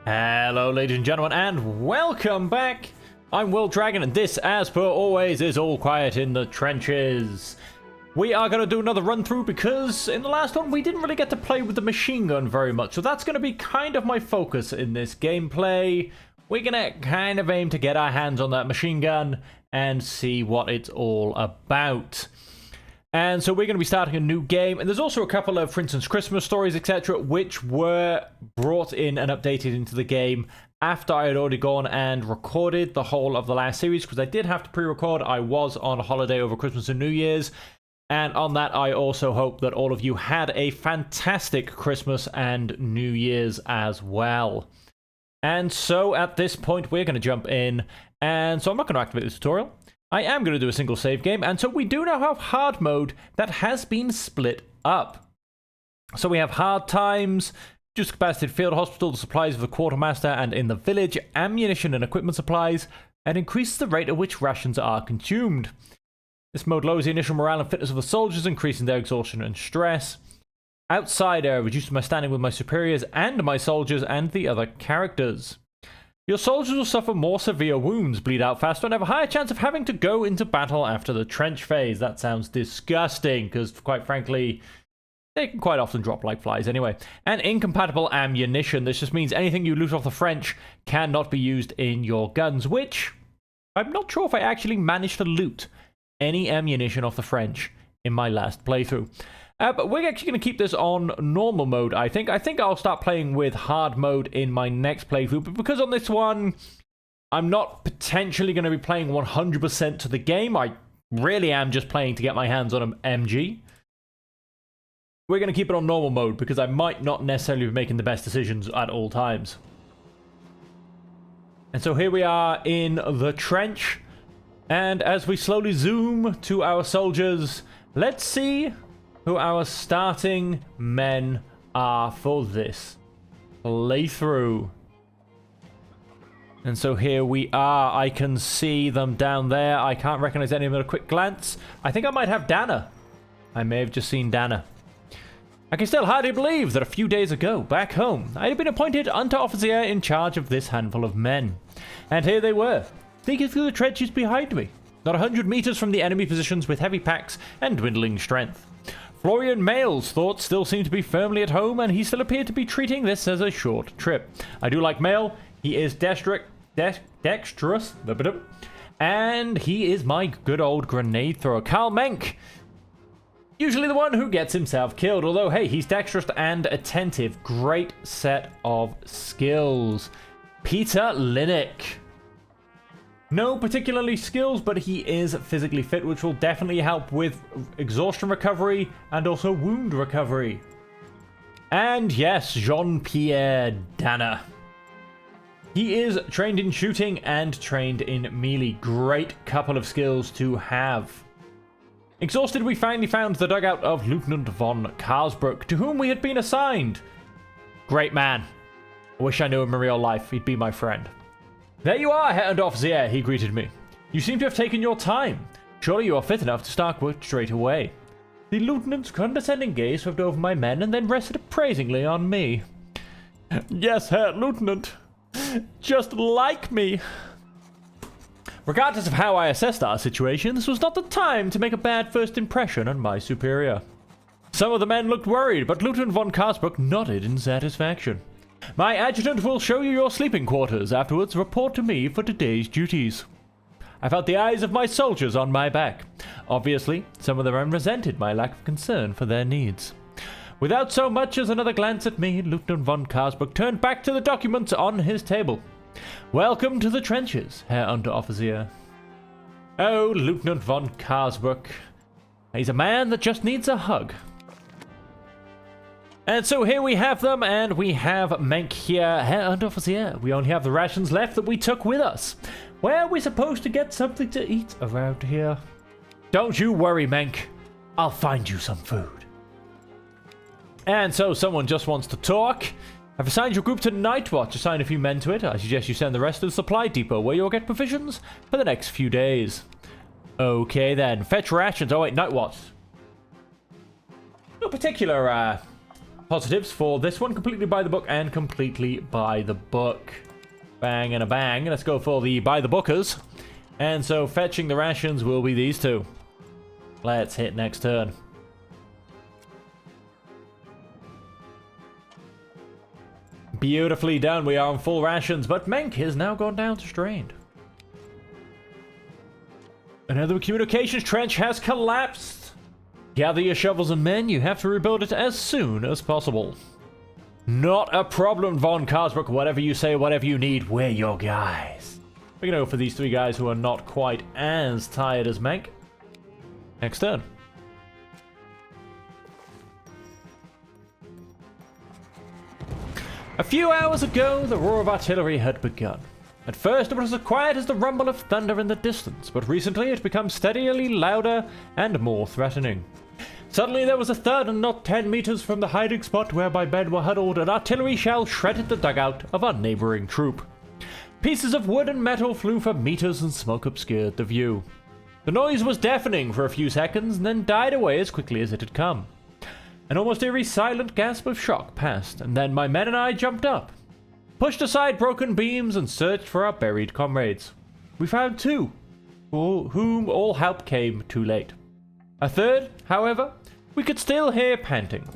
Hello, ladies and gentlemen, and welcome back. I'm Will Dragon, and this, as per always, is All Quiet in the Trenches. We are going to do another run-through because in the last one, we didn't really get to play with the machine gun very much, so that's going to be kind of my focus in this gameplay. We're going to kind of aim to get our hands on that machine gun and see what it's all about. And so we're going to be starting a new game, and there's also a couple of, for instance, Christmas stories, etc., which were brought in and updated into the game after I had already gone and recorded the whole of the last series, because I did have to pre-record. I was on holiday over Christmas and New Year's, and on that I also hope that all of you had a fantastic Christmas and New Year's as well. And so at this point we're going to jump in, and so I'm not going to activate the tutorial. I am going to do a single save game, and so we do now have hard mode that has been split up. So we have hard times, reduced capacity field hospital, the supplies of the quartermaster and in the village, ammunition and equipment supplies, and increases the rate at which rations are consumed. This mode lowers the initial morale and fitness of the soldiers, increasing their exhaustion and stress. Outside area reduces my standing with my superiors and my soldiers and the other characters. Your soldiers will suffer more severe wounds, bleed out faster, and have a higher chance of having to go into battle after the trench phase. That sounds disgusting, because quite frankly, they can quite often drop like flies anyway. And incompatible ammunition. This just means anything you loot off the French cannot be used in your guns, which I'm not sure if I actually managed to loot any ammunition off the French in my last playthrough. But we're actually going to keep this on normal mode, I think. I think I'll start playing with hard mode in my next playthrough, but because on this one, I'm not potentially going to be playing 100% to the game. I really am just playing to get my hands on an MG. We're going to keep it on normal mode, because I might not necessarily be making the best decisions at all times. And so here we are in the trench, and as we slowly zoom to our soldiers, let's see who our starting men are for this playthrough. And so here we are. I can see them down there. I can't recognize any of them at a quick glance. I think I might have Dana. I may have just seen Dana. I can still hardly believe that a few days ago, back home, I had been appointed Unteroffizier in charge of this handful of men. And here they were, sneaking through the trenches behind me, not 100 meters from the enemy positions with heavy packs and dwindling strength. Florian Mail's thoughts still seemed to be firmly at home, and he still appeared to be treating this as a short trip. I do like Mail. He is dexterous, and he is my good old grenade thrower. Karl Menk, usually the one who gets himself killed, although, hey, he's dexterous and attentive. Great set of skills. Peter Linnick. No particularly skills, but he is physically fit, which will definitely help with exhaustion recovery and also wound recovery. And yes, Jean-Pierre Dana. He is trained in shooting and trained in melee. Great couple of skills to have. Exhausted, we finally found the dugout of Lieutenant von Karlsbruck, to whom we had been assigned. Great man. I wish I knew him in real life. He'd be my friend. There you are, Herr Unteroffizier, he greeted me. You seem to have taken your time. Surely you are fit enough to start work straight away. The lieutenant's condescending gaze swept over my men and then rested appraisingly on me. Yes, Herr Lieutenant. Just like me. Regardless of how I assessed our situation, this was not the time to make a bad first impression on my superior. Some of the men looked worried, but Lieutenant von Karlsbruck nodded in satisfaction. My adjutant will show you your sleeping quarters. Afterwards, report to me for today's duties. I felt the eyes of my soldiers on my back. Obviously, some of the men resented my lack of concern for their needs. Without so much as another glance at me, Lieutenant von Karlsbruck turned back to the documents on his table. Welcome to the trenches, Herr Unteroffizier. Oh, Lieutenant von Karlsbruck. He's a man that just needs a hug. And so here we have them, and we have Menk here. Herr Unteroffizier, we only have the rations left that we took with us. Where are we supposed to get something to eat around here? Don't you worry, Menk. I'll find you some food. And so someone just wants to talk. I've assigned your group to Night Watch. Assign a few men to it. I suggest you send the rest to the supply depot, where you'll get provisions for the next few days. Okay then, fetch rations. Oh wait, Night Watch. No particular positives for this one. Completely by the book and completely by the book. Bang and a bang. Let's go for the by the bookers. And so fetching the rations will be these two. Let's hit next turn. Beautifully done. We are on full rations, but Menk has now gone down to strained. Another communications trench has collapsed. Gather your shovels and men. You have to rebuild it as soon as possible. Not a problem, Von Carsbrook. Whatever you say, whatever you need, we're your guys. We're going to go for these three guys who are not quite as tired as Menk. Next turn. A few hours ago, the roar of artillery had begun. At first, it was as quiet as the rumble of thunder in the distance, but recently it became steadily louder and more threatening. Suddenly, there was a thud, and not 10 meters from the hiding spot whereby men were huddled, an artillery shell shredded the dugout of our neighboring troop. Pieces of wood and metal flew for meters, and smoke obscured the view. The noise was deafening for a few seconds, and then died away as quickly as it had come. An almost eerie silent gasp of shock passed, and then my men and I jumped up, pushed aside broken beams, and searched for our buried comrades. We found two, for whom all help came too late. A third, however, we could still hear panting.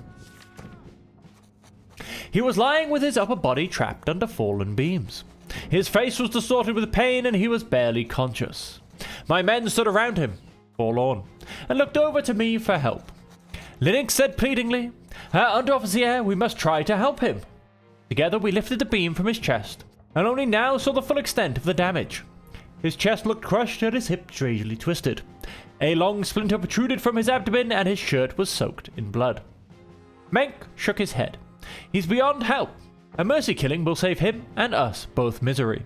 He was lying with his upper body trapped under fallen beams. His face was distorted with pain, and he was barely conscious. My men stood around him, forlorn, and looked over to me for help. Linux said pleadingly, "Herr Unteroffizier, we must try to help him." Together we lifted the beam from his chest, and only now saw the full extent of the damage. His chest looked crushed and his hip strangely twisted. A long splinter protruded from his abdomen and his shirt was soaked in blood. Menk shook his head. He's beyond help. A mercy killing will save him and us both misery.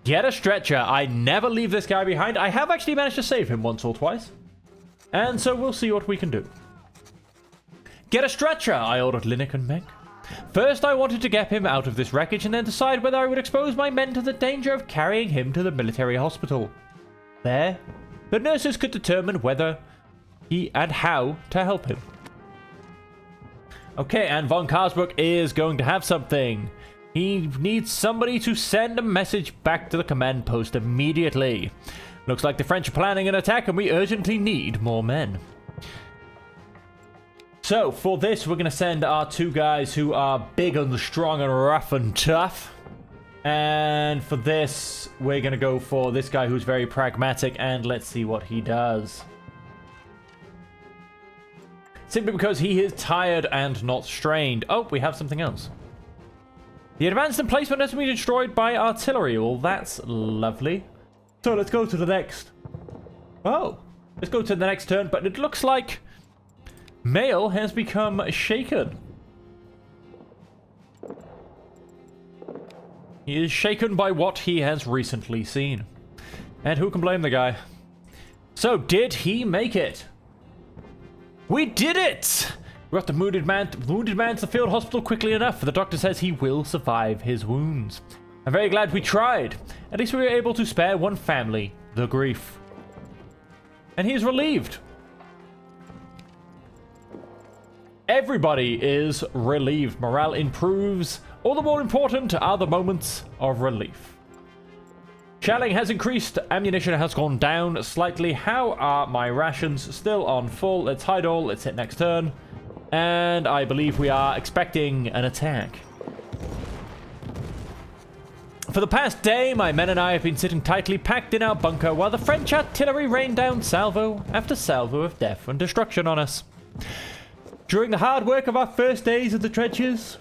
Get a stretcher. I never leave this guy behind. I have actually managed to save him once or twice. And so we'll see what we can do. Get a stretcher, I ordered Linux and Menk. First, I wanted to get him out of this wreckage and then decide whether I would expose my men to the danger of carrying him to the military hospital. There, the nurses could determine whether and how to help him. Okay, and Von Carsbrook is going to have something. He needs somebody to send a message back to the command post immediately. Looks like the French are planning an attack and we urgently need more men. So, for this, we're going to send our two guys who are big and strong and rough and tough. And for this, we're going to go for this guy who's very pragmatic, and let's see what he does. Simply because he is tired and not strained. Oh, we have something else. The advanced emplacement has been destroyed by artillery. Well, that's lovely. So, let's go to the next. Oh, let's go to the next turn, but it looks like Mail has become shaken. He is shaken by what he has recently seen. And who can blame the guy? So, did he make it? We did it! We got the wounded man to the field hospital quickly enough. The doctor says he will survive his wounds. I'm very glad we tried. At least we were able to spare one family the grief. And he's relieved. Everybody is relieved. Morale improves. All the more important are the moments of relief. Shelling has increased. Ammunition has gone down slightly. How are my rations? Still on full. Let's hide all. Let's hit next turn. And I believe we are expecting an attack. For the past day, my men and I have been sitting tightly packed in our bunker while the French artillery rained down salvo after salvo of death and destruction on us. During the hard work of our first days in the trenches,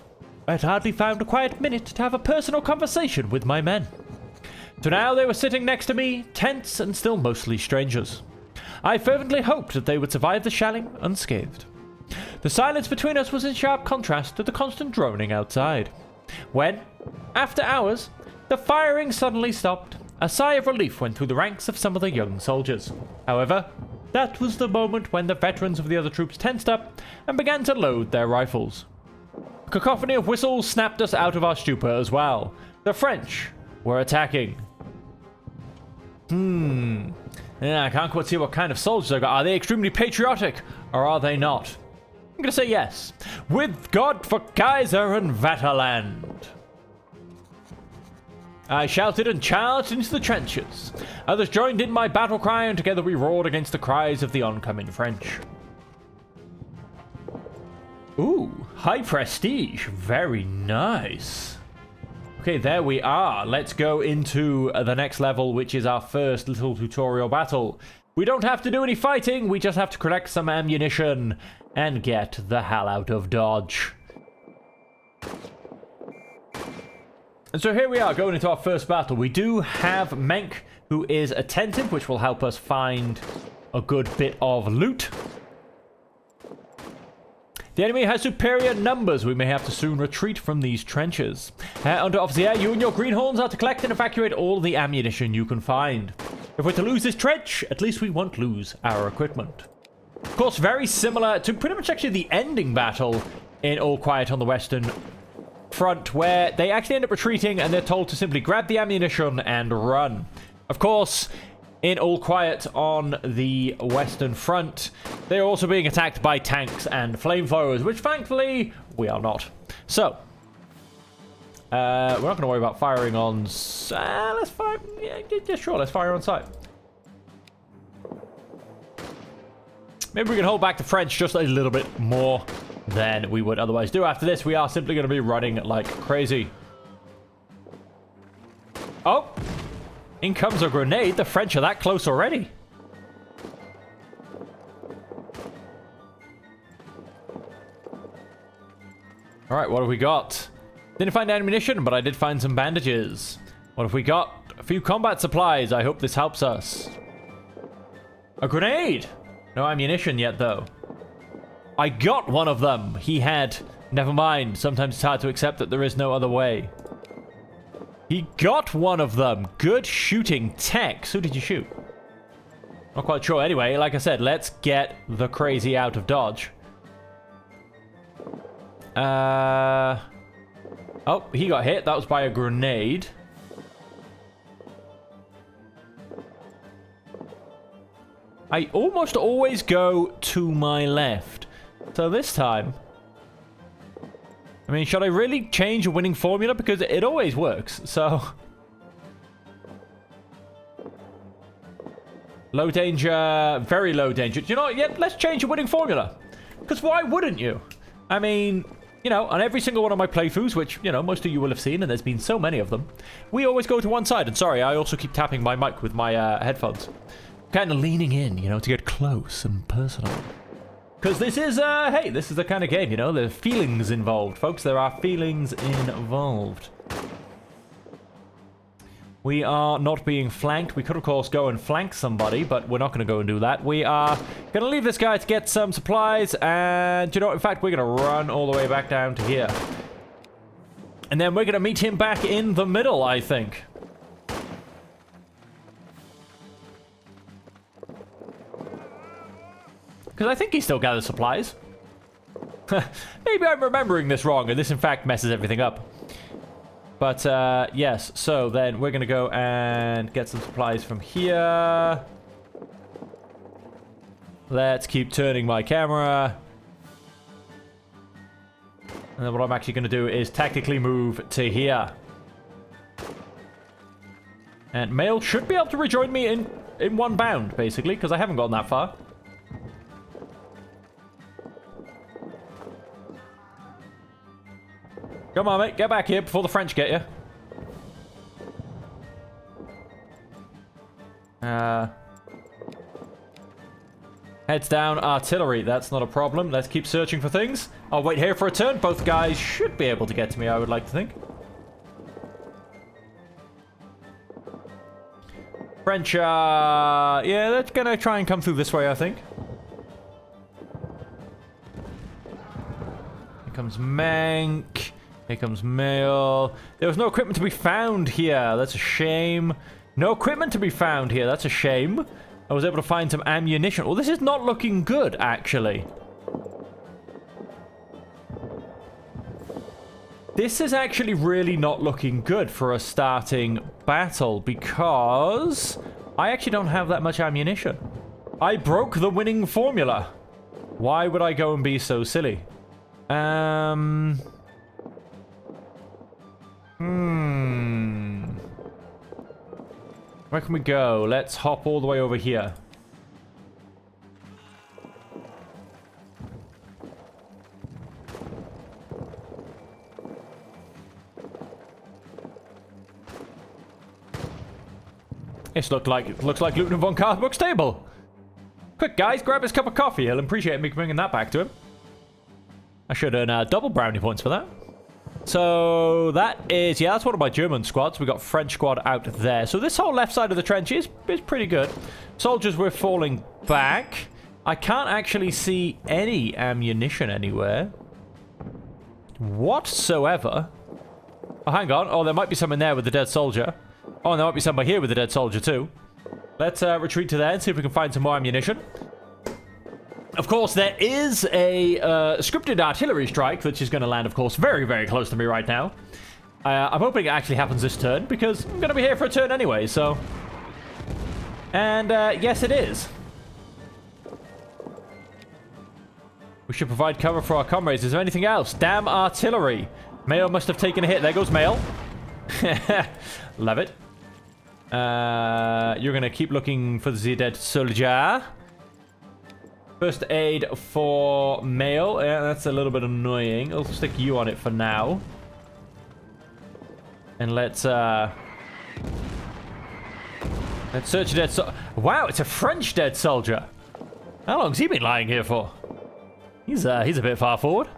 I had hardly found a quiet minute to have a personal conversation with my men. So now they were sitting next to me, tense and still mostly strangers. I fervently hoped that they would survive the shelling unscathed. The silence between us was in sharp contrast to the constant droning outside. When, after hours, the firing suddenly stopped, a sigh of relief went through the ranks of some of the young soldiers. However, that was the moment when the veterans of the other troops tensed up and began to load their rifles. A cacophony of whistles snapped us out of our stupor as well. The French were attacking. Yeah, I can't quite see what kind of soldiers they got. Are they extremely patriotic or are they not? I'm gonna say yes. With God for Kaiser and Vaterland. I shouted and charged into the trenches. Others joined in my battle cry, and together we roared against the cries of the oncoming French. Ooh, high prestige. Very nice. Okay, there we are. Let's go into the next level, which is our first little tutorial battle. We don't have to do any fighting. We just have to collect some ammunition and get the hell out of Dodge. And so here we are, going into our first battle. We do have Menk, who is attentive, which will help us find a good bit of loot. The enemy has superior numbers. We may have to soon retreat from these trenches. Under Officer, you and your greenhorns are to collect and evacuate all the ammunition you can find. If we're to lose this trench, at least we won't lose our equipment. Of course, very similar to pretty much actually the ending battle in All Quiet on the Western Front, where they actually end up retreating and they're told to simply grab the ammunition and run. Of course, in All Quiet on the Western Front, they're also being attacked by tanks and flamethrowers, which thankfully we are not. So, we're not going to worry about firing on... let's fire... Yeah, sure, let's fire on sight. Maybe we can hold back the French just a little bit more than we would otherwise do. After this, we are simply going to be running like crazy. Oh! In comes a grenade. The French are that close already. Alright, what have we got? Didn't find ammunition, but I did find some bandages. What have we got? A few combat supplies. I hope this helps us. A grenade! No ammunition yet, though. I got one of them. He had... Never mind. Sometimes it's hard to accept that there is no other way. He got one of them. Good shooting. Tex. Who did you shoot? Not quite sure. Anyway, like I said, let's get the crazy out of Dodge. Oh, he got hit. That was by a grenade. I almost always go to my left. So this time... I mean, should I really change a winning formula? Because it always works, so... Low danger, very low danger. Do you know what? Yeah, let's change a winning formula. Because why wouldn't you? I mean, you know, on every single one of my playthroughs, which, you know, most of you will have seen, and there's been so many of them, we always go to one side. And sorry, I also keep tapping my mic with my headphones. Kind of leaning in, you know, to get close and personal. Because this is, hey, this is the kind of game, you know, there's feelings involved, folks. There are feelings involved. We are not being flanked. We could, of course, go and flank somebody, but we're not going to go and do that. We are going to leave this guy to get some supplies, and, you know, in fact, we're going to run all the way back down to here. And then we're going to meet him back in the middle, I think. Because I think he still gathers supplies. Maybe I'm remembering this wrong, and this, in fact, messes everything up. But, yes. So, then we're going to go and get some supplies from here. Let's keep turning my camera. And then what I'm actually going to do is tactically move to here. And Mail should be able to rejoin me in one bound, basically, because I haven't gotten that far. Come on, mate. Get back here before the French get you. Heads down, artillery. That's not a problem. Let's keep searching for things. I'll wait here for a turn. Both guys should be able to get to me, I would like to think. French, yeah, they're gonna try and come through this way, I think. Here comes Mank. Here comes Mail. There was no equipment to be found here. That's a shame. No equipment to be found here. That's a shame. I was able to find some ammunition. Well, this is not looking good, actually. This is actually really not looking good for a starting battle because I actually don't have that much ammunition. I broke the winning formula. Why would I go and be so silly? Hmm. Where can we go? Let's hop all the way over here. This looks like Lieutenant von Carthbook's table. Quick, guys, grab his cup of coffee. He'll appreciate me bringing that back to him. I should earn double brownie points for that. So that is, yeah, that's one of my German squads. We got French squad out there. So this whole left side of the trench is pretty good. Soldiers, we're falling back. I can't actually see any ammunition anywhere whatsoever. Oh, hang on. Oh, there might be some in there with the dead soldier. Oh, and there might be some by here with the dead soldier too. Let's retreat to there and see if we can find some more ammunition. Of course, there is a scripted artillery strike, which is going to land, of course, very, very close to me right now. I'm hoping it actually happens this turn, because I'm going to be here for a turn anyway, so... And, yes, it is. We should provide cover for our comrades. Is there anything else? Damn artillery. Mail must have taken a hit. There goes Mail. Love it. You're going to keep looking for the dead soldier. First aid for Mail. Yeah, that's a little bit annoying. I'll stick you on it for now. And let's search a dead soldier. Wow, it's a French dead soldier. How long's he been lying here for? He's a bit far forward.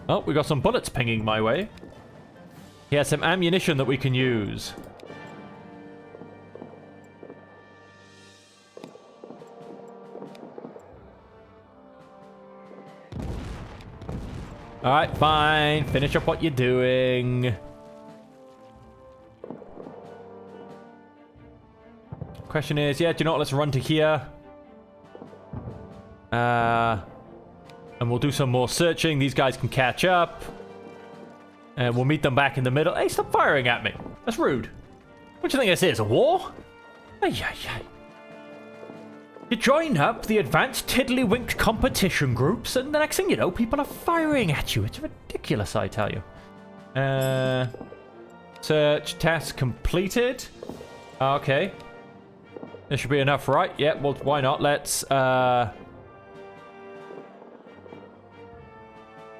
Oh, we got some bullets pinging my way. He has some ammunition that we can use. Alright, fine. Finish up what you're doing. Question is, yeah, do you know what? Let's run to here. And we'll do some more searching. These guys can catch up. And we'll meet them back in the middle. Hey, stop firing at me. That's rude. What do you think this is, a war? Ay, ay, ay. You join up the advanced tiddlywink competition groups, and the next thing you know, people are firing at you. It's ridiculous, I tell you. Search task completed. Okay. There should be enough, right? Yeah, well, why not? Let's,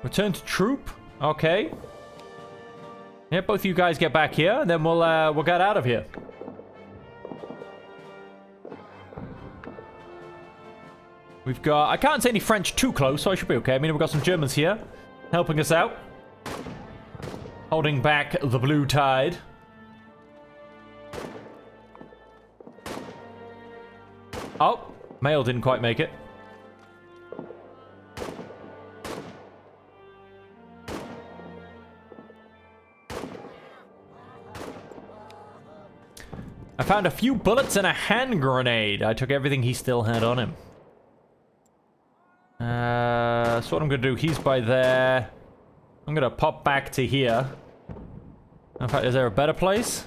return to troop. Okay. Yeah, both of you guys get back here, and then we'll get out of here. We've got... I can't see any French too close, so I should be okay. I mean, we've got some Germans here helping us out. Holding back the blue tide. Oh, Mail didn't quite make it. I found a few bullets and a hand grenade. I took everything he still had on him. So what I'm going to do, he's by there. I'm going to pop back to here. In fact, is there a better place?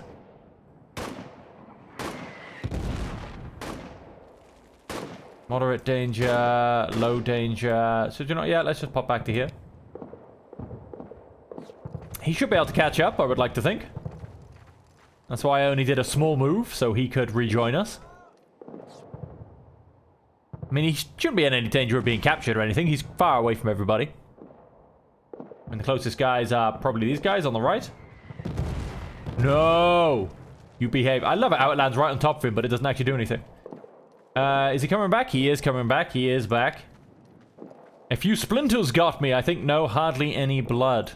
Moderate danger, low danger. So do you know, yeah, let's just pop back to here. He should be able to catch up, I would like to think. That's why I only did a small move, so he could rejoin us. I mean, he shouldn't be in any danger of being captured or anything. He's far away from everybody. And the closest guys are probably these guys on the right. No! You behave. I love it how it lands right on top of him, but it doesn't actually do anything. Is he coming back? He is coming back. He is back. A few splinters got me. I think no, hardly any blood.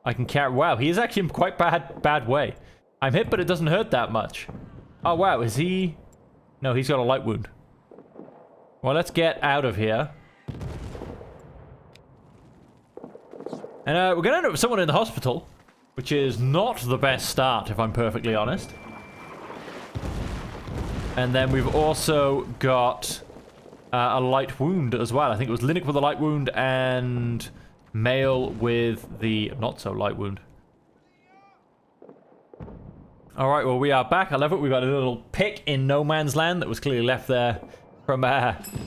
I can carry... Wow, he is actually in quite bad way. I'm hit, but it doesn't hurt that much. Oh, wow. Is he... No, he's got a light wound. Well, let's get out of here. And we're going to end up with someone in the hospital, which is not the best start, if I'm perfectly honest. And then we've also got a light wound as well. I think it was Linux with a light wound and Mail with the not-so-light wound. Alright, well, we are back. I love it. We've got a little pick in no man's land that was clearly left there from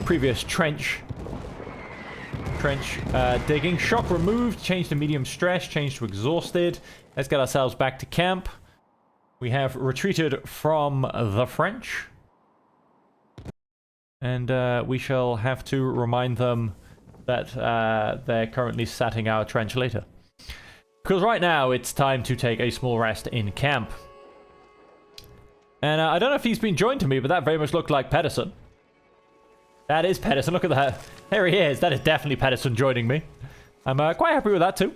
previous trench digging. Shock removed, changed to medium stress, changed to exhausted. Let's get ourselves back to camp. We have retreated from the French. And we shall have to remind them that they're currently satting our trench later. Because right now, it's time to take a small rest in camp. And I don't know if he's been joined to me, but that very much looked like Pedersen. That is Pedersen. Look at that. There he is. That is definitely Pedersen joining me. I'm quite happy with that too.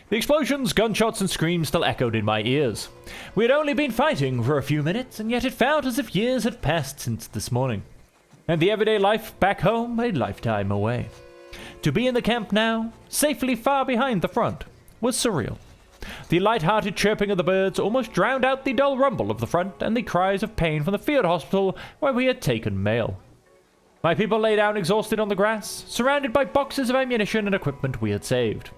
The explosions, gunshots, and screams still echoed in my ears. We had only been fighting for a few minutes, and yet it felt as if years had passed since this morning. And the everyday life back home a lifetime away. To be in the camp now, safely far behind the front, was surreal. The light-hearted chirping of the birds almost drowned out the dull rumble of the front and the cries of pain from the field hospital where we had taken mail. My people lay down exhausted on the grass, surrounded by boxes of ammunition and equipment we had saved.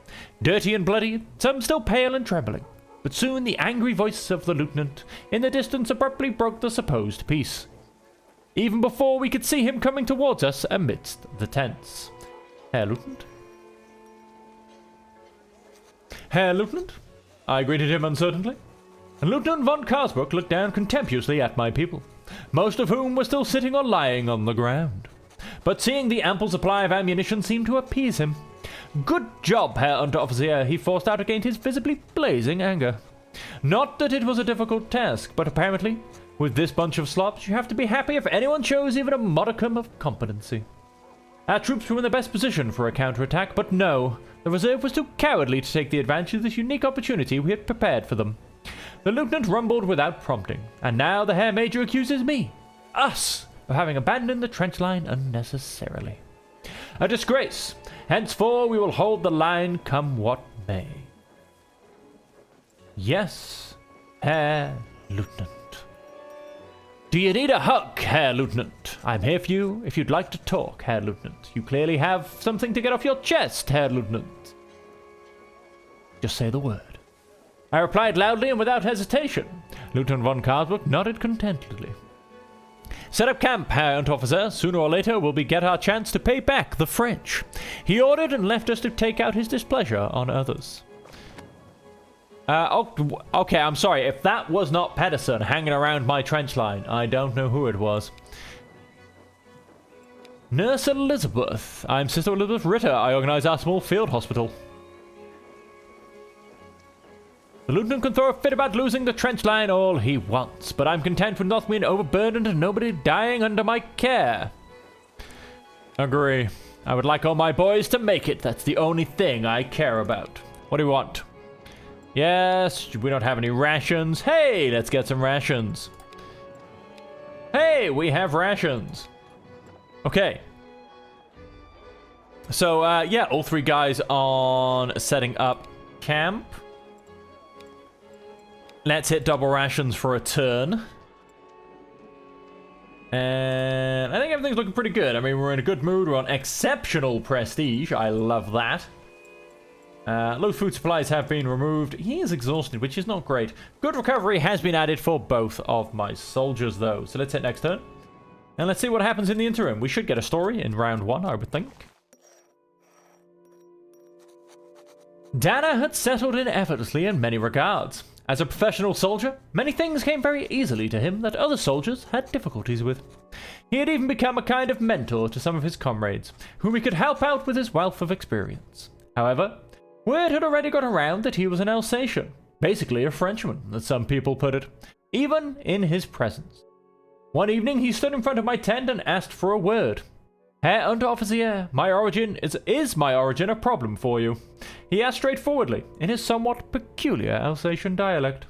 Dirty and bloody, some still pale and trembling. But soon the angry voice of the lieutenant in the distance abruptly broke the supposed peace. Even before we could see him coming towards us amidst the tents. Herr Lieutenant? Herr Lieutenant? I greeted him uncertainly. And Lieutenant von Karsbrook looked down contemptuously at my people, most of whom were still sitting or lying on the ground. But seeing the ample supply of ammunition seemed to appease him. Good job, Herr Unteroffizier, he forced out against his visibly blazing anger. Not that it was a difficult task, but apparently, with this bunch of slops, you have to be happy if anyone shows even a modicum of competency. Our troops were in the best position for a counterattack, but no, the reserve was too cowardly to take the advantage of this unique opportunity we had prepared for them. The lieutenant rumbled without prompting, and now the Herr Major accuses me, us, of having abandoned the trench line unnecessarily. A disgrace. Henceforth we will hold the line come what may. Yes, Herr Lieutenant. Do you need a hug, Herr Lieutenant? I'm here for you if you'd like to talk, Herr Lieutenant. You clearly have something to get off your chest, Herr Lieutenant. Just say the word. I replied loudly and without hesitation. Lieutenant von Karsbrook nodded contentedly. Set up camp, Herr Unteroffizier. Sooner or later will we get our chance to pay back the French. He ordered and left us to take out his displeasure on others. Okay, I'm sorry. If that was not Pedersen hanging around my trench line, I don't know who it was. Nurse Elizabeth. I'm Sister Elizabeth Ritter. I organize our small field hospital. The lieutenant can throw a fit about losing the trench line all he wants, but I'm content with not being overburdened and nobody dying under my care. Agree. I would like all my boys to make it. That's the only thing I care about. What do you want? Yes, we don't have any rations. Hey, let's get some rations. Hey, we have rations. Okay. So, yeah, all three guys on setting up camp. Let's hit double rations for a turn. And I think everything's looking pretty good. I mean, we're in a good mood. We're on exceptional prestige. I love that. Low food supplies have been removed. He is exhausted, which is not great. Good recovery has been added for both of my soldiers, though. So let's hit next turn. And let's see what happens in the interim. We should get a story in round 1, I would think. Dana had settled in effortlessly in many regards. As a professional soldier, many things came very easily to him that other soldiers had difficulties with. He had even become a kind of mentor to some of his comrades, whom he could help out with his wealth of experience. However, word had already got around that he was an Alsatian, basically a Frenchman, as some people put it, even in his presence. One evening he stood in front of my tent and asked for a word. Herr Unteroffizier, my origin is my origin a problem for you? He asked straightforwardly, in his somewhat peculiar Alsatian dialect.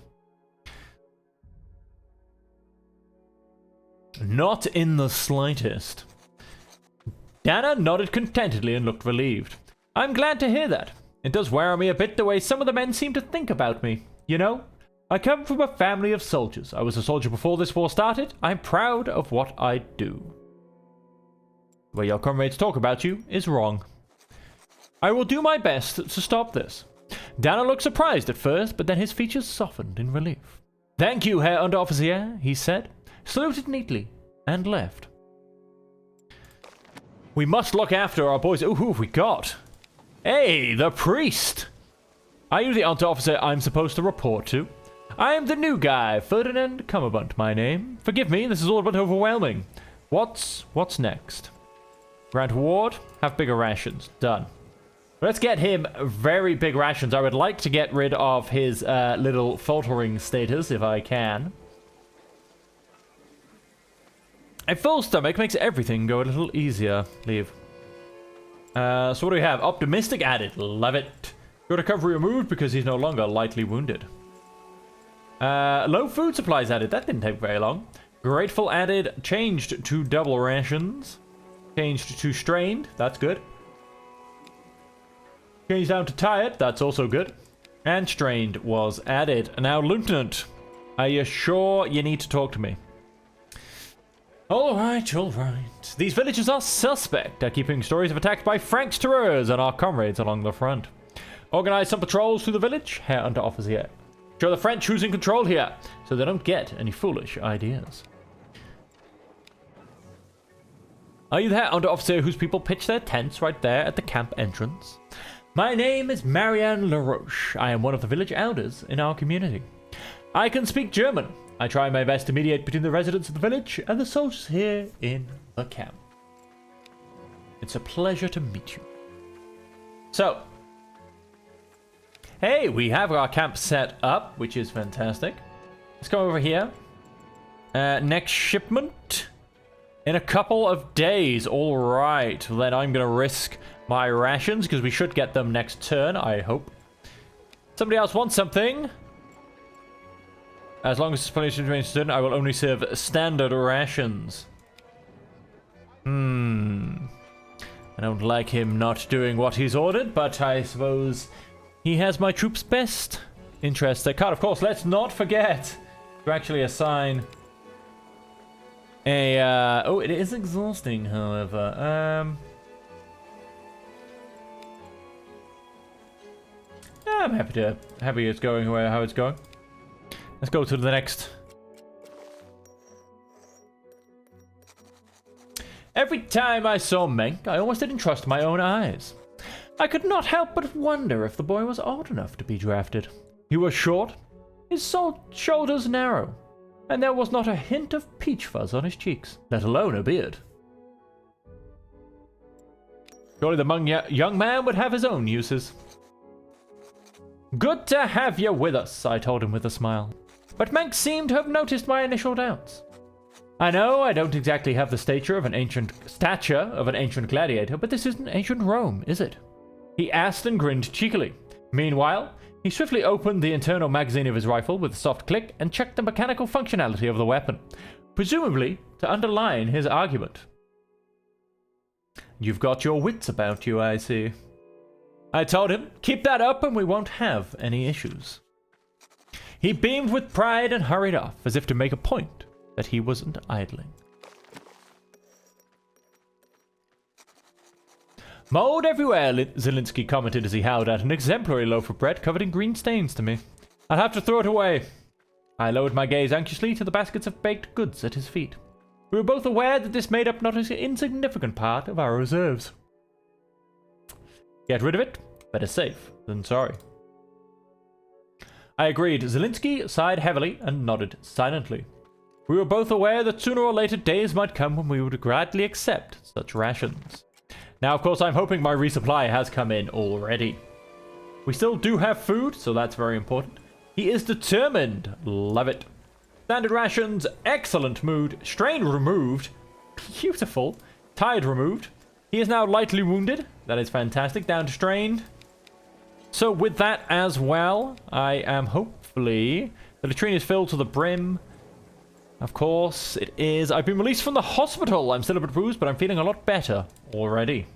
Not in the slightest. Dana nodded contentedly and looked relieved. I'm glad to hear that. It does wear me a bit the way some of the men seem to think about me. You know, I come from a family of soldiers. I was a soldier before this war started. I'm proud of what I do. The way your comrades talk about you is wrong. I will do my best to stop this. Dana looked surprised at first, but then his features softened in relief. Thank you, Herr Unteroffizier, he said, saluted neatly, and left. We must look after our boys. Ooh, who have we got? Hey, the priest! Are you the Unteroffizier I'm supposed to report to? I am the new guy, Ferdinand Cummerbund, my name. Forgive me, this is all a bit overwhelming. What's next? Grant reward, have bigger rations. Done. Let's get him very big rations. I would like to get rid of his little faltering status if I can. A full stomach makes everything go a little easier. Leave. So what do we have? Optimistic added. Love it. Good recovery removed because he's no longer lightly wounded. Low food supplies added. That didn't take very long. Grateful added. Changed to double rations. Changed to strained. That's good. Changed down to tired. That's also good. And strained was added. Now, Lieutenant, are you sure you need to talk to me? All right, all right. These villagers are suspect. Are keeping stories of attacks by Franksterers and our comrades along the front. Organize some patrols through the village, Herr Unteroffizier. Show the French who's in control here, so they don't get any foolish ideas. Are you the Herr Unteroffizier whose people pitch their tents right there at the camp entrance? My name is Marianne LaRoche. I am one of the village elders in our community. I can speak German. I try my best to mediate between the residents of the village and the soldiers here in the camp. It's a pleasure to meet you. So, hey, we have our camp set up, which is fantastic. Let's go over here. Next shipment in a couple of days. All right, then I'm going to risk my rations because we should get them next turn, I hope. Somebody else wants something. As long as it's plenty of certain, I will only serve standard rations. I don't like him not doing what he's ordered, but I suppose he has my troops' best interests at heart. Of course, let's not forget to actually assign a... oh, it is exhausting, however. I'm happy it's going how it's going. Let's go to the next. Every time I saw Menk, I almost didn't trust my own eyes. I could not help but wonder if the boy was old enough to be drafted. He was short, his shoulders narrow, and there was not a hint of peach fuzz on his cheeks, let alone a beard. Surely the young man would have his own uses. Good to have you with us, I told him with a smile. But Menk seemed to have noticed my initial doubts. I know I don't exactly have the stature of an ancient gladiator, but this isn't ancient Rome, is it? He asked and grinned cheekily. Meanwhile, he swiftly opened the internal magazine of his rifle with a soft click and checked the mechanical functionality of the weapon, presumably to underline his argument. You've got your wits about you, I see. I told him, keep that up and we won't have any issues. He beamed with pride and hurried off, as if to make a point that he wasn't idling. Mold everywhere, Zelensky commented as he held out an exemplary loaf of bread covered in green stains to me. I'll have to throw it away. I lowered my gaze anxiously to the baskets of baked goods at his feet. We were both aware that this made up not an insignificant part of our reserves. Get rid of it? Better safe than sorry. I agreed. Zelensky sighed heavily and nodded silently. We were both aware that sooner or later days might come when we would gladly accept such rations. Now, of course, I'm hoping my resupply has come in already. We still do have food, so that's very important. He is determined. Love it. Standard rations, excellent mood. Strain removed. Beautiful. Tired removed. He is now lightly wounded. That is fantastic. Down to strained. So with that as well, I am hopefully... The latrine is filled to the brim. Of course, it is. I've been released from the hospital. I'm still a bit bruised, but I'm feeling a lot better already.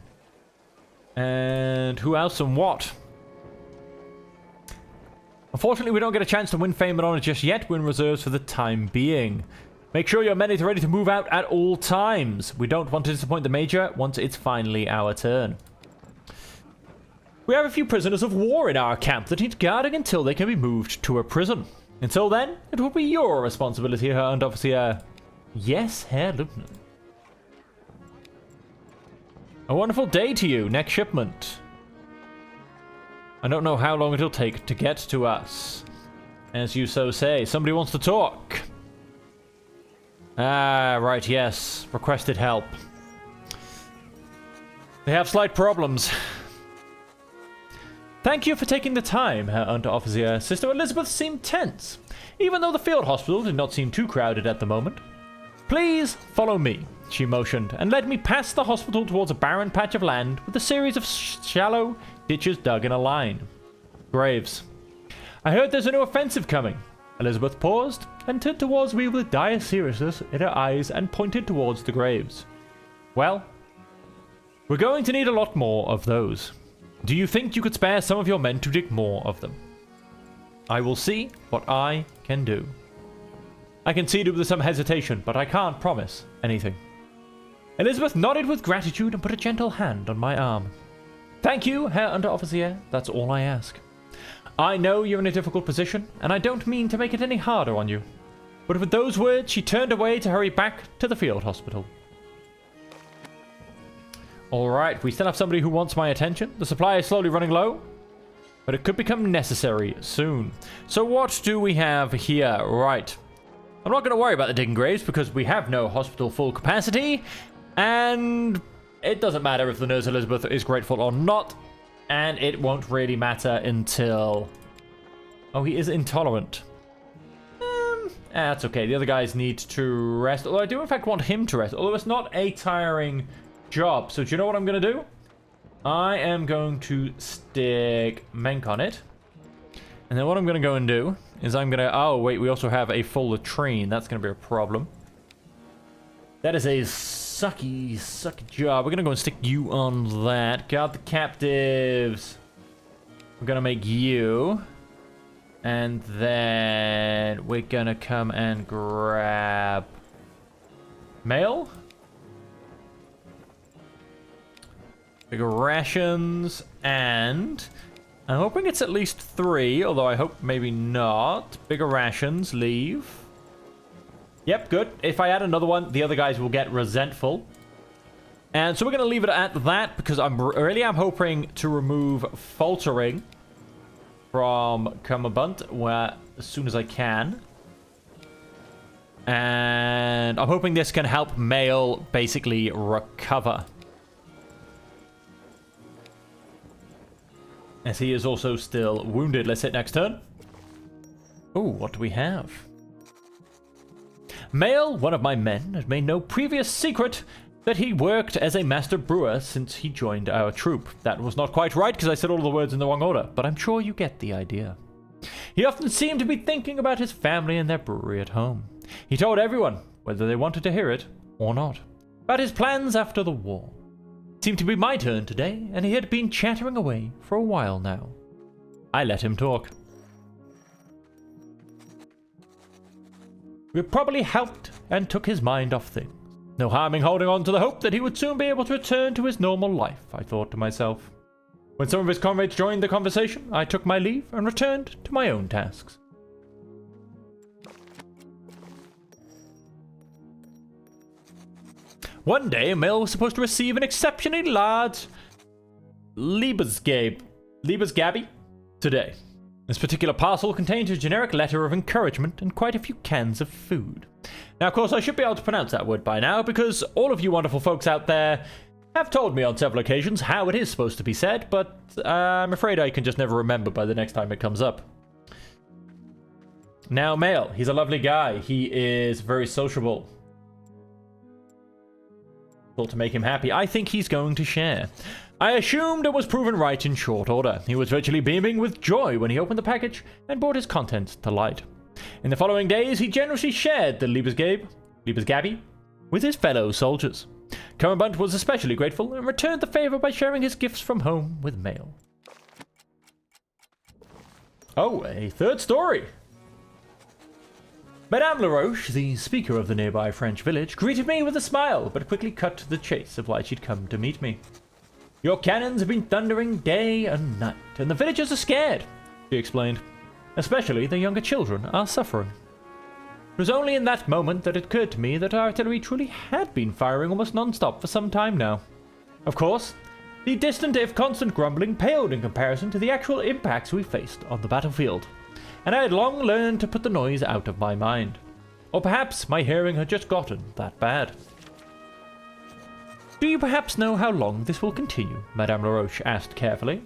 And who else and what? Unfortunately, we don't get a chance to win fame and honor just yet. We're in reserves for the time being. Make sure your men are ready to move out at all times. We don't want to disappoint the Major once it's finally our turn. We have a few prisoners of war in our camp that need guarding until they can be moved to a prison. Until then, it will be your responsibility, Herr Unteroffizier. Yes, Herr Lieutenant. A wonderful day to you. Next shipment. I don't know how long it'll take to get to us. As you so say, somebody wants to talk. Ah, right, yes. Requested help. They have slight problems. Thank you for taking the time, Herr Unteroffizier. Sister Elizabeth seemed tense, even though the field hospital did not seem too crowded at the moment. Please follow me, she motioned, and led me past the hospital towards a barren patch of land with a series of shallow ditches dug in a line. Graves. I heard there's a new offensive coming. Elizabeth paused and turned towards me with dire seriousness in her eyes and pointed towards the graves. Well, we're going to need a lot more of those. Do you think you could spare some of your men to dig more of them? I will see what I can do. I conceded with some hesitation, but I can't promise anything. Elizabeth nodded with gratitude and put a gentle hand on my arm. Thank you, Herr Unteroffizier. That's all I ask. I know you're in a difficult position, and I don't mean to make it any harder on you. But with those words, she turned away to hurry back to the field hospital. Alright, we still have somebody who wants my attention. The supply is slowly running low, but it could become necessary soon. So what do we have here? Right. I'm not going to worry about the digging graves because we have no hospital full capacity, and it doesn't matter if the nurse Elizabeth is grateful or not, and it won't really matter until... Oh, he is intolerant. That's okay. The other guys need to rest, although I do in fact want him to rest, although it's not a tiring job. So do you know what I'm going to do? I am going to stick Menk on it. And then what I'm going to go and do is I'm going to... Oh, wait, we also have a full latrine. That's going to be a problem. That is a sucky job. We're going to go and stick you on that. Guard the captives. We're going to make you. And then we're going to come and grab... Mail? Bigger rations, and I'm hoping it's at least 3, although I hope maybe not. Bigger rations, leave. Yep, good. If I add another one, the other guys will get resentful. And so we're going to leave it at that, because I'm hoping to remove faltering from Cummerbund as soon as I can. And I'm hoping this can help Mail basically recover. As he is also still wounded. Let's hit next turn. Oh, what do we have? Mail, one of my men, had made no previous secret that he worked as a master brewer since he joined our troop. That was not quite right because I said all the words in the wrong order, but I'm sure you get the idea. He often seemed to be thinking about his family and their brewery at home. He told everyone, whether they wanted to hear it or not, about his plans after the war. It seemed to be my turn today, and he had been chattering away for a while now. I let him talk. We probably helped and took his mind off things. No harm in holding on to the hope that he would soon be able to return to his normal life, I thought to myself. When some of his comrades joined the conversation, I took my leave and returned to my own tasks. One day, Mail was supposed to receive an exceptionally large Liebesgabe today. This particular parcel contained a generic letter of encouragement and quite a few cans of food. Now, of course, I should be able to pronounce that word by now, because all of you wonderful folks out there have told me on several occasions how it is supposed to be said, but I'm afraid I can just never remember by the next time it comes up. Now, Mail, he's a lovely guy. He is very sociable. To make him happy, I think he's going to share. I assumed it was proven right in short order. He was virtually beaming with joy when he opened the package and brought his contents to light. In the following days, he generously shared the Liebesgabe with his fellow soldiers. Cummerbund was especially grateful and returned the favor by sharing his gifts from home with Mail. Oh, a third story. Madame Laroche, the speaker of the nearby French village, greeted me with a smile, but quickly cut to the chase of why she'd come to meet me. Your cannons have been thundering day and night, and the villagers are scared, she explained. Especially the younger children are suffering. It was only in that moment that it occurred to me that our artillery truly had been firing almost non-stop for some time now. Of course, the distant if constant grumbling paled in comparison to the actual impacts we faced on the battlefield, and I had long learned to put the noise out of my mind. Or perhaps my hearing had just gotten that bad. Do you perhaps know how long this will continue? Madame Laroche asked carefully.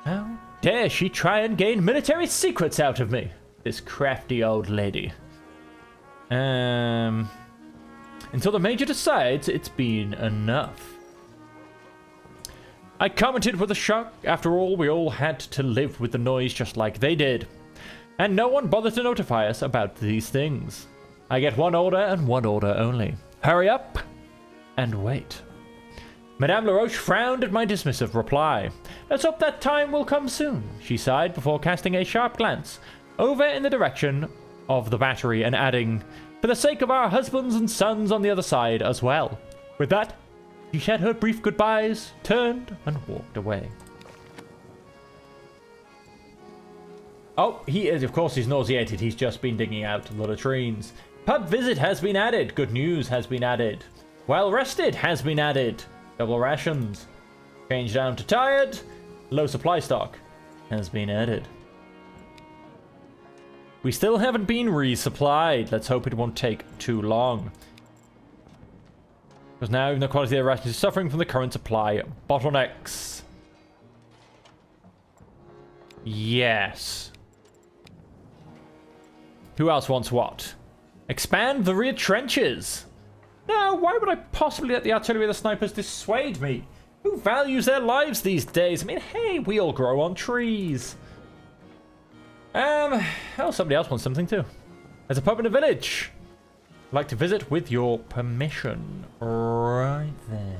How dare she try and gain military secrets out of me? This crafty old lady. Until the Major decides it's been enough. I commented with a shock. After all, we all had to live with the noise just like they did. And no one bothered to notify us about these things. I get one order and one order only. Hurry up and wait. Madame Laroche frowned at my dismissive reply. Let's hope that time will come soon, she sighed before casting a sharp glance over in the direction of the battery and adding, for the sake of our husbands and sons on the other side as well. With that, she said her brief goodbyes, turned, and walked away. Oh, he is, of course, he's nauseated. He's just been digging out the latrines. Pub visit has been added. Good news has been added. Well rested has been added. Double rations. Change down to tired. Low supply stock has been added. We still haven't been resupplied. Let's hope it won't take too long. Because now even the quality of the rations is suffering from the current supply bottlenecks. Yes. Who else wants what? Expand the rear trenches. Now, why would I possibly let the artillery or the snipers dissuade me? Who values their lives these days? I mean, hey, we all grow on trees. Oh, somebody else wants something too. There's a pub in the village. I'd like to visit with your permission. Right then.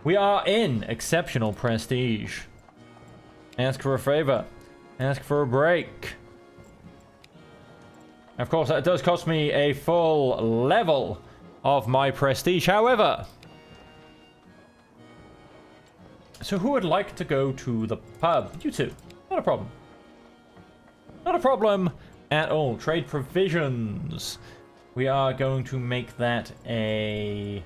We are in exceptional prestige. Ask for a favor. Ask for a break. Of course, that does cost me a full level of my prestige. However, so who would like to go to the pub? You two. Not a problem. Not a problem at all. Trade provisions. We are going to make that a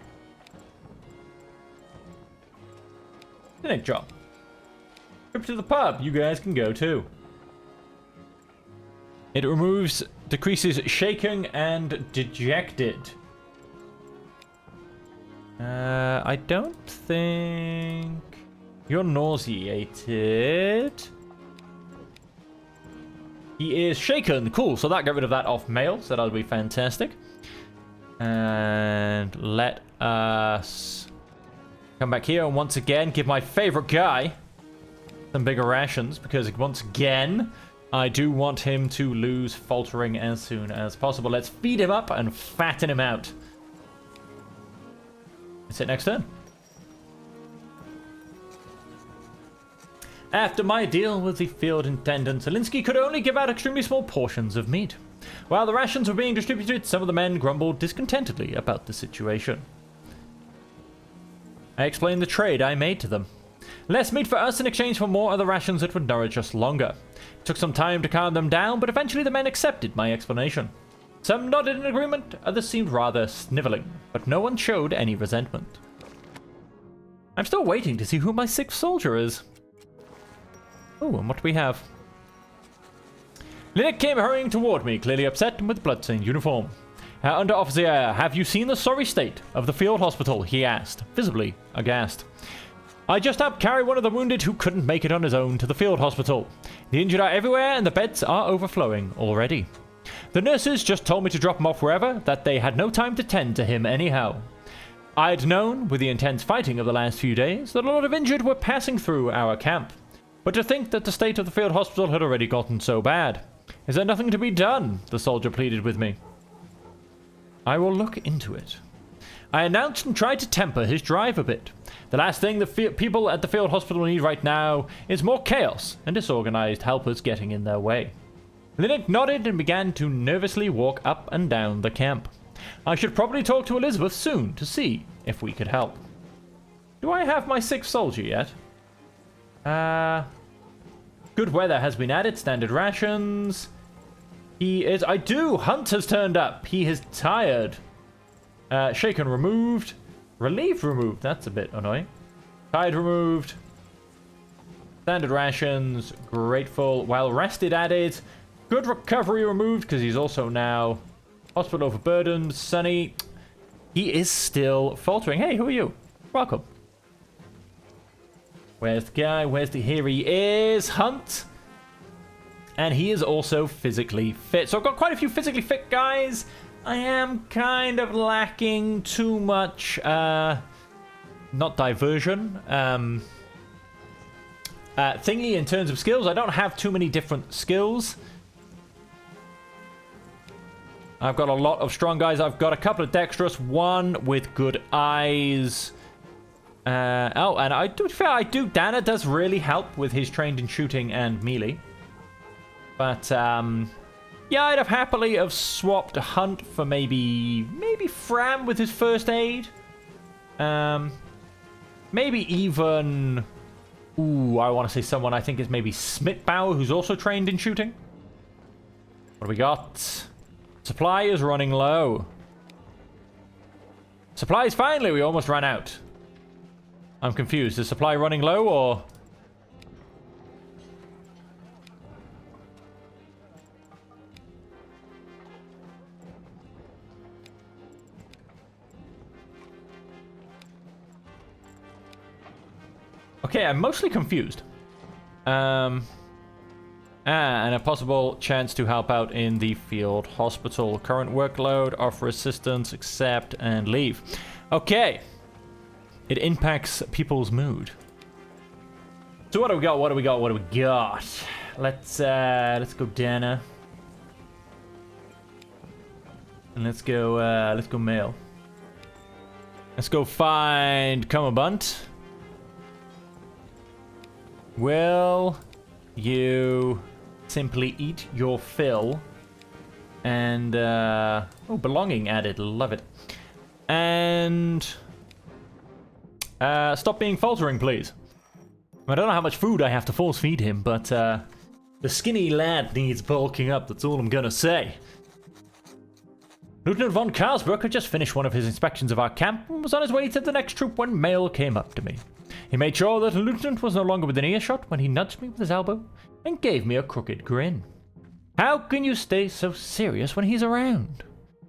clinic job. Trip to the pub. You guys can go too. It decreases shaken and dejected. I don't think you're nauseated. He is shaken. Cool. So that got rid of that off mail. So that'll be fantastic. And let us come back here and once again give my favorite guy some bigger rations, because once again I do want him to lose faltering as soon as possible. Let's feed him up and fatten him out. It's it next turn. After my deal with the field intendant, Zelinsky could only give out extremely small portions of meat. While the rations were being distributed, some of the men grumbled discontentedly about the situation. I explained the trade I made to them. Less meat for us in exchange for more other rations that would nourish us longer. It took some time to calm them down, but eventually the men accepted my explanation. Some nodded in agreement, others seemed rather sniveling, but no one showed any resentment. I'm still waiting to see who my sixth soldier is. Oh, and what do we have? Linnet came hurrying toward me, clearly upset and with blood-stained uniform. Under Officer, have you seen the sorry state of the field hospital? He asked, visibly aghast. I just helped carry one of the wounded who couldn't make it on his own to the field hospital. The injured are everywhere and the beds are overflowing already. The nurses just told me to drop him off wherever, that they had no time to tend to him anyhow. I'd known, with the intense fighting of the last few days, that a lot of injured were passing through our camp. But to think that the state of the field hospital had already gotten so bad. Is there nothing to be done? The soldier pleaded with me. I will look into it. I announced and tried to temper his drive a bit. The last thing the people at the field hospital need right now is more chaos and disorganized helpers getting in their way. Linnet nodded and began to nervously walk up and down the camp. I should probably talk to Elizabeth soon to see if we could help. Do I have my sixth soldier yet? Good weather has been added. Standard rations. He is... Hunt has turned up. He is tired. Shaken removed. Relief removed. That's a bit annoying. Tired removed. Standard rations. Grateful. Well rested added. Good recovery removed because he's also now hospital overburdened. Sunny. He is still faltering. Hey, who are you? Welcome. Where's the guy? Here he is. Hunt. And he is also physically fit. So I've got quite a few physically fit guys. I am kind of lacking too much, not diversion, thingy in terms of skills. I don't have too many different skills. I've got a lot of strong guys. I've got a couple of dexterous, one with good eyes. And Dana does really help with his trained in shooting and melee. But, yeah, I'd have happily swapped Hunt for maybe Fram with his first aid. Maybe even... Ooh, I want to say someone I think is maybe Smithbauer, who's also trained in shooting. What do we got? Supply is running low. Supplies, finally, we almost ran out. I'm confused. Is supply running low, or... Okay, I'm mostly confused. And a possible chance to help out in the field hospital. Current workload, offer assistance, accept, and leave. Okay. It impacts people's mood. So what do we got? What do we got? Let's go Dana. And let's go male. Let's go find Cumberbunt. Will you simply eat your fill? And, belonging added. Love it. And, stop being faltering, please. I don't know how much food I have to force feed him, but, the skinny lad needs bulking up. That's all I'm gonna say. Lieutenant von Karlsbruck had just finished one of his inspections of our camp and was on his way to the next troop when Mail came up to me. He made sure that the lieutenant was no longer within earshot when he nudged me with his elbow and gave me a crooked grin. How can you stay so serious when he's around?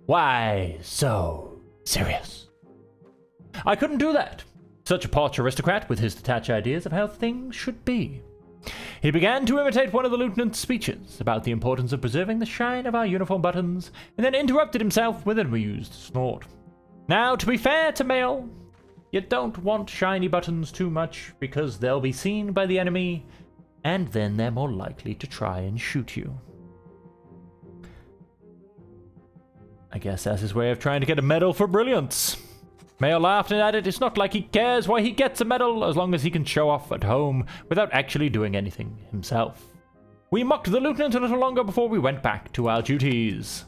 Why so serious? I couldn't do that. Such a posh aristocrat with his detached ideas of how things should be. He began to imitate one of the lieutenant's speeches about the importance of preserving the shine of our uniform buttons, and then interrupted himself with an amused snort. Now, to be fair to Mail, you don't want shiny buttons too much, because they'll be seen by the enemy, and then they're more likely to try and shoot you. I guess that's his way of trying to get a medal for brilliance. Mail laughed and added, it's not like he cares why he gets a medal, as long as he can show off at home without actually doing anything himself. We mocked the lieutenant a little longer before we went back to our duties.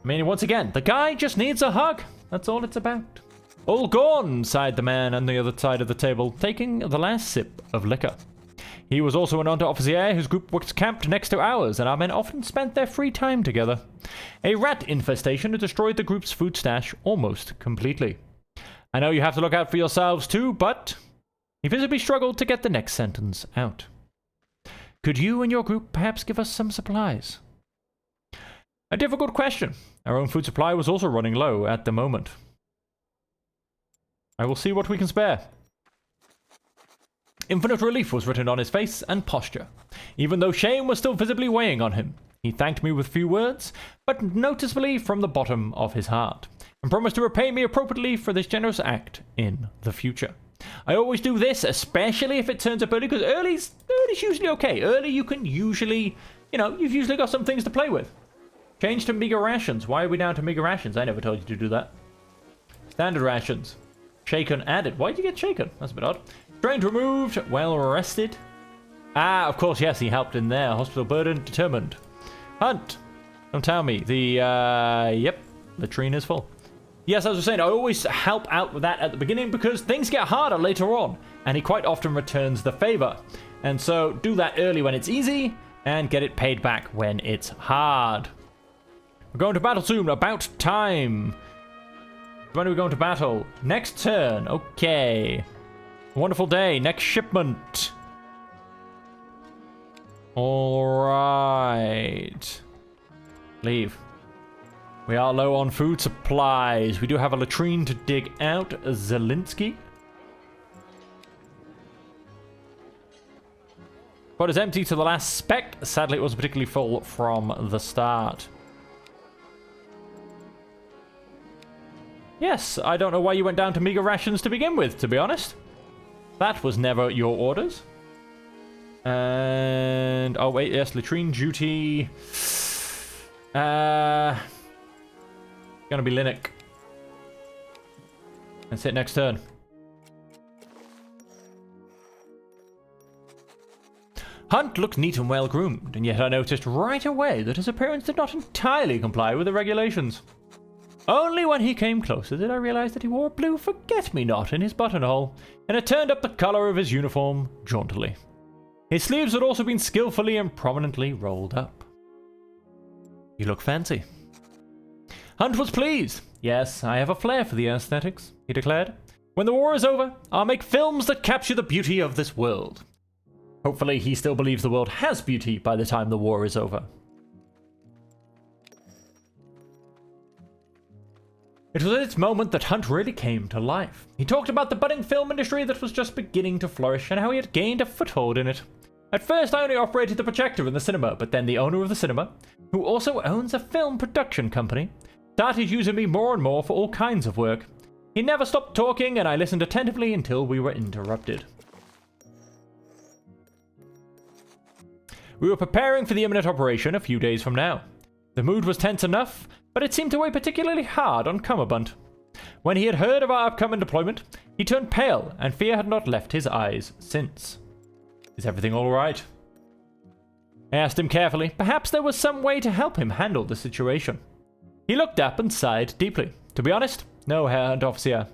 I mean, once again, the guy just needs a hug. That's all it's about. All gone, sighed the man on the other side of the table, taking the last sip of liquor. He was also an under-officier whose group was camped next to ours, and our men often spent their free time together. A rat infestation had destroyed the group's food stash almost completely. I know you have to look out for yourselves too, but... He visibly struggled to get the next sentence out. Could you and your group perhaps give us some supplies? A difficult question. Our own food supply was also running low at the moment. I will see what we can spare. Infinite relief was written on his face and posture, even though shame was still visibly weighing on him. He thanked me with few words, but noticeably from the bottom of his heart, and promised to repay me appropriately for this generous act in the future. I always do this, especially if it turns up early, because early's usually okay. Early you can usually, you've usually got some things to play with. Change to meager rations. Why are we down to meager rations? I never told you to do that. Standard rations. Shaken added. Why did you get shaken? That's a bit odd. Strained removed. Well rested. Ah, of course, yes, he helped in there. Hospital burden determined. Hunt. Don't tell me. The latrine is full. Yes, as I was saying, I always help out with that at the beginning because things get harder later on, and he quite often returns the favor. And so do that early when it's easy, and get it paid back when it's hard. We're going to battle soon. About time. When are we going to battle? Next turn. Okay. Wonderful day. Next shipment. Alright. Leave. We are low on food supplies. We do have a latrine to dig out. Zelensky. But it's empty to the last speck. Sadly, it wasn't particularly full from the start. Yes, I don't know why you went down to meager rations to begin with, to be honest. That was never your orders. And... oh, wait, yes, latrine duty. Gonna be Linux. That's it, next turn. Hunt looked neat and well groomed, and yet I noticed right away that his appearance did not entirely comply with the regulations. Only when he came closer did I realize that he wore a blue forget-me-not in his buttonhole, and it turned up the color of his uniform jauntily. His sleeves had also been skillfully and prominently rolled up. You look fancy. Hunt was pleased. Yes, I have a flair for the aesthetics, he declared. When the war is over, I'll make films that capture the beauty of this world. Hopefully he still believes the world has beauty by the time the war is over. It was at this moment that Hunt really came to life. He talked about the budding film industry that was just beginning to flourish and how he had gained a foothold in it. At first I only operated the projector in the cinema, but then the owner of the cinema, who also owns a film production company, started using me more and more for all kinds of work. He never stopped talking and I listened attentively until we were interrupted. We were preparing for the imminent operation a few days from now. The mood was tense enough, but it seemed to weigh particularly hard on Cummerbund. When he had heard of our upcoming deployment, he turned pale, and fear had not left his eyes since. Is everything all right? I asked him carefully. Perhaps there was some way to help him handle the situation. He looked up and sighed deeply. To be honest, no, Herr Unteroffizier.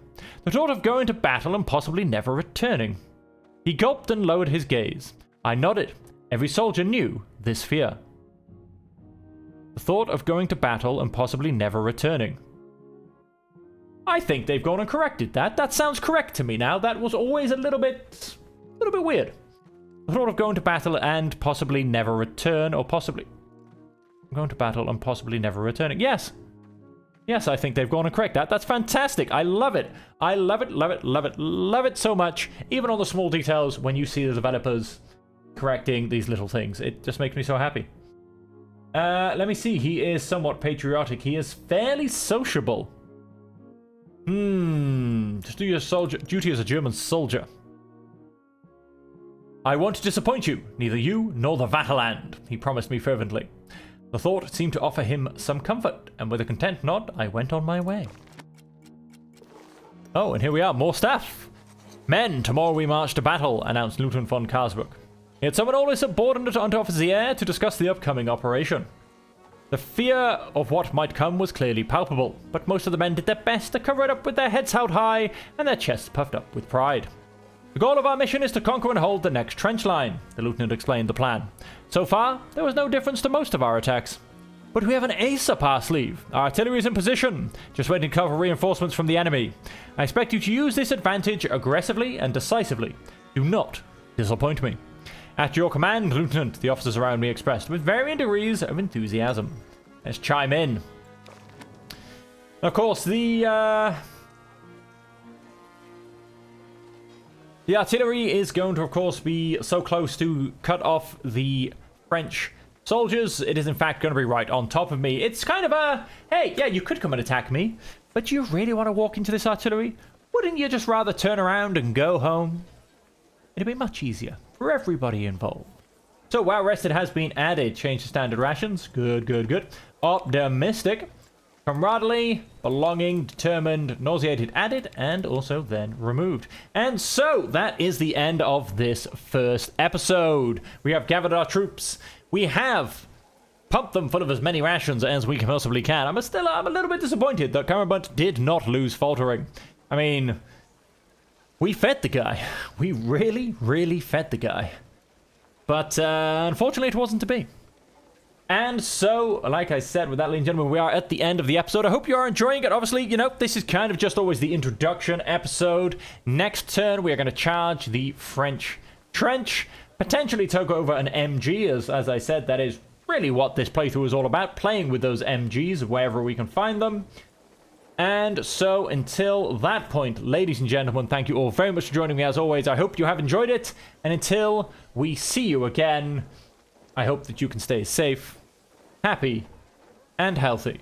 The thought of going to battle and possibly never returning. He gulped and lowered his gaze. I nodded. Every soldier knew this fear. The thought of going to battle and possibly never returning. I think they've gone and corrected that. That sounds correct to me now. That was always a little bit weird. The thought of going to battle and possibly never return, or possibly going to battle and possibly never returning. Yes. Yes, I think they've gone and corrected that. That's fantastic. I love it. I love it, love it, love it, love it so much. Even on the small details when you see the developers correcting these little things. It just makes me so happy. Let me see. He is somewhat patriotic. He is fairly sociable. Just do your duty as a German soldier. I won't disappoint you, neither you nor the Vaterland, he promised me fervently. The thought seemed to offer him some comfort, and with a content nod, I went on my way. Oh, and here we are, more staff. Men, tomorrow we march to battle, announced Lieutenant von Karsbrook. He had summoned all his subordinate Unteroffizier to discuss the upcoming operation. The fear of what might come was clearly palpable, but most of the men did their best to cover it up with their heads held high and their chests puffed up with pride. The goal of our mission is to conquer and hold the next trench line, the lieutenant explained the plan. So far, there was no difference to most of our attacks. But we have an ace up our sleeve. Our artillery is in position, just waiting to cover reinforcements from the enemy. I expect you to use this advantage aggressively and decisively. Do not disappoint me. At your command, Lieutenant, the officers around me expressed with varying degrees of enthusiasm. Let's chime in. Of course, the artillery is going to, of course, be so close to cut off the French soldiers. It is, in fact, going to be right on top of me. It's kind of a, hey, yeah, you could come and attack me, but you really want to walk into this artillery? Wouldn't you just rather turn around and go home? It'd be much easier for everybody involved. So, while rested has been added. Change to standard rations. Good, good, good. Optimistic. Camaraderie, belonging, determined, nauseated added, and also then removed. And so, that is the end of this first episode. We have gathered our troops. We have pumped them full of as many rations as we possibly can. I'm a little bit disappointed that Carabunt did not lose faltering. I mean, we fed the guy. We really, really fed the guy. But unfortunately, it wasn't to be. And so, like I said, with that, ladies and gentlemen, we are at the end of the episode. I hope you are enjoying it. Obviously, you know, this is kind of just always the introduction episode. Next turn, we are going to charge the French trench. Potentially take over an MG, as I said, that is really what this playthrough is all about. Playing with those MGs wherever we can find them. And so, until that point, ladies and gentlemen, thank you all very much for joining me as always. I hope you have enjoyed it. And until we see you again, I hope that you can stay safe, happy, and healthy.